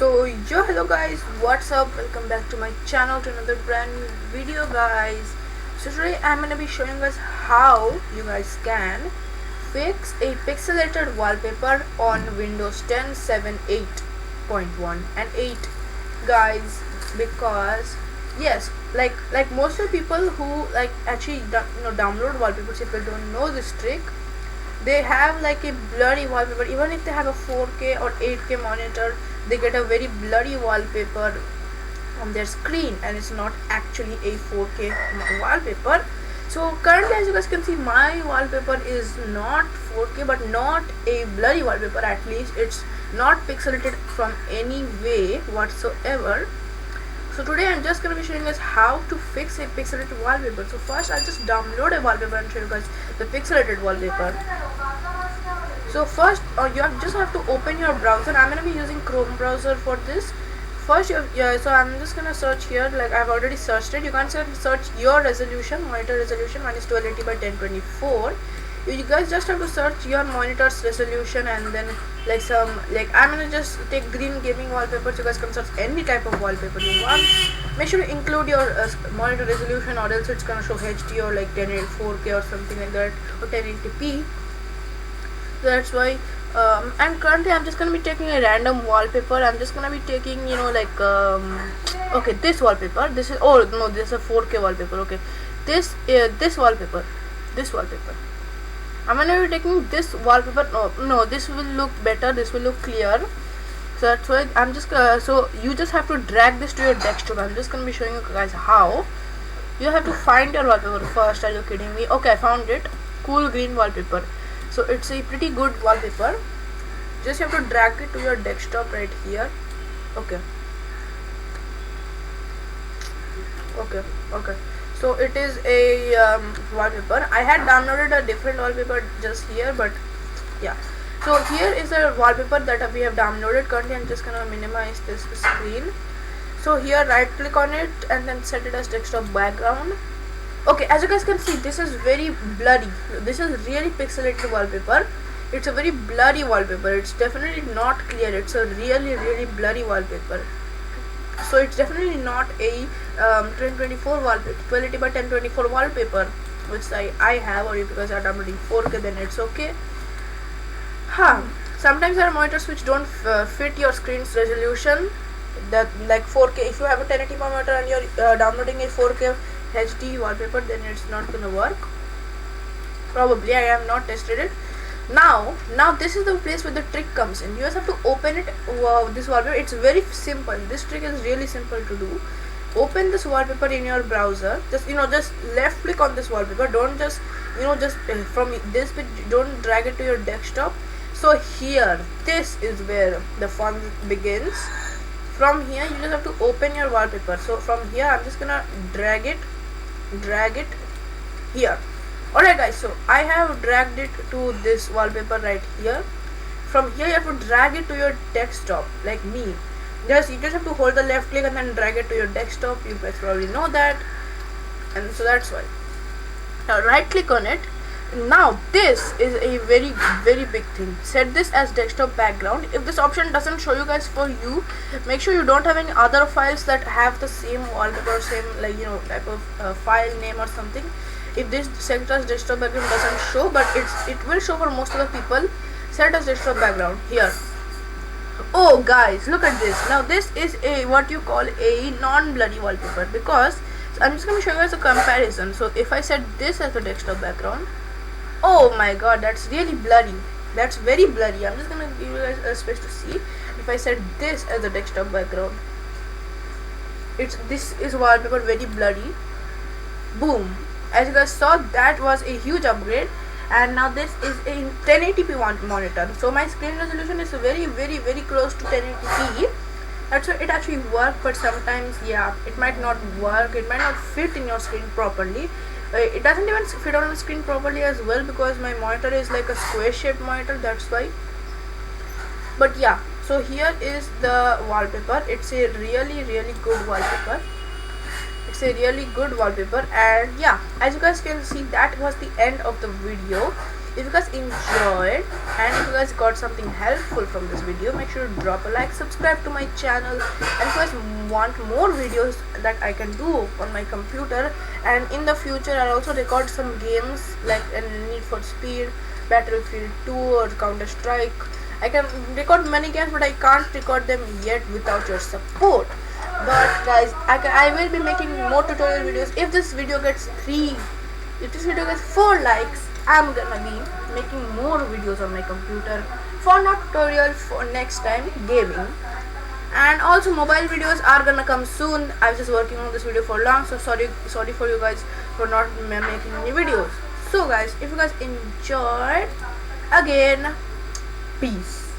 So yo, hello guys, what's up? Welcome back to my channel to another brand new video, guys. So today I'm gonna be showing us how you guys can fix a pixelated wallpaper on Windows 10 7 8.1 and 8, guys. Because yes, like most of the people who actually download wallpapers, if they don't know this trick, they have like a blurry wallpaper. Even if they have a 4K or 8K monitor, they get a very blurry wallpaper on their screen, and it's not actually a 4K wallpaper. So currently, as you guys can see, my wallpaper is not 4K, but not a blurry wallpaper. At least it's not pixelated from any way whatsoever. So today I'm just going to be showing us how to fix a pixelated wallpaper. So first I'll just download a wallpaper and show you guys the pixelated wallpaper. So first you just have to open your browser. I'm going to be using Chrome browser for this. First so I'm just going to search here, like I've already searched it. You can search your resolution, monitor resolution. Mine is 1280 by 1024. You guys just have to search your monitor's resolution, and then I'm gonna just take green gaming wallpaper. So you guys can search any type of wallpaper you want. Make sure to include your monitor resolution, or else it's gonna show HD or like 4K or something like that, or 1080p. That's why and currently I'm just gonna be taking a random wallpaper. I'm just gonna be taking okay, this wallpaper. This is, oh no, this is a 4K wallpaper. Okay, this wallpaper, this wallpaper. I'm gonna be taking this wallpaper. No, this will look better, this will look clear. So that's why I'm just so you just have to drag this to your desktop. I'm just gonna be showing you guys how. You have to find your wallpaper first. Are you kidding me? Okay, I found it. Cool green wallpaper. So it's a pretty good wallpaper. Just have to drag it to your desktop right here. Okay. So it is a wallpaper. I had downloaded a different wallpaper just here, but yeah. So here is the wallpaper that we have downloaded. Currently I'm just gonna minimize this screen. So here right click on it and then set it as desktop background. Okay, as you guys can see, this is very blurry. This is really pixelated wallpaper. It's a very blurry wallpaper. It's definitely not clear. It's a really blurry wallpaper. So it's definitely not a 1024 wallpaper, 1280 by 1024 wallpaper, which I have, or if you guys are downloading 4K, then it's okay. Sometimes there are monitors which don't fit your screen's resolution, that like 4K. If you have a 1080p monitor and you're downloading a 4K HD wallpaper, then it's not gonna work. Probably. I have not tested it. Now this is the place where the trick comes in. You just have to open it. This wallpaper, it's very simple. This trick is really simple to do. Open this wallpaper in your browser. Just left click on this wallpaper. Don't just from this bit, don't drag it to your desktop. So here, this is where the fun begins. From here you just have to open your wallpaper. So from here I'm just gonna drag it here. Alright guys, so I have dragged it to this wallpaper right here. From here you have to drag it to your desktop, like me. You just have to hold the left click and then drag it to your desktop. You guys probably know that, and so that's why. Now right click on it. Now this is a very big thing. Set this as desktop background. If this option doesn't show you guys for you, make sure you don't have any other files that have the same wallpaper, same type of file name or something. If this set as desktop background doesn't show, but it will show for most of the people, set as desktop background here. Oh guys, look at this. Now this is a what you call a non-blurry wallpaper, because so I'm just going to show you guys a comparison. So if I set this as the desktop background, oh my god, that's really blurry. That's very blurry. I'm just going to give you guys a space to see. If I set this as the desktop background, this is wallpaper very blurry. Boom. As you guys saw, that was a huge upgrade, and now this is a 1080p monitor. So my screen resolution is very close to 1080p. That's why it actually works, but sometimes it might not work. It might not fit in your screen properly. It doesn't even fit on the screen properly as well, because my monitor is like a square shaped monitor. That's why. But yeah, so here is the wallpaper. It's a really good wallpaper. It's a really good wallpaper. And yeah, as you guys can see, that was the end of the video. If you guys enjoyed and if you guys got something helpful from this video, make sure to drop a like, subscribe to my channel, and if you guys want more videos that I can do on my computer, and in the future I'll also record some games like Need for Speed, Battlefield 2 or Counter-Strike. I can record many games, but I can't record them yet without your support. But guys, I will be making more tutorial videos. If this video gets 4 likes, I'm gonna be making more videos on my computer for not tutorial, for next time gaming. And also mobile videos are gonna come soon. I was just working on this video for long, so sorry for you guys for not making any videos. So guys, if you guys enjoyed, again, peace.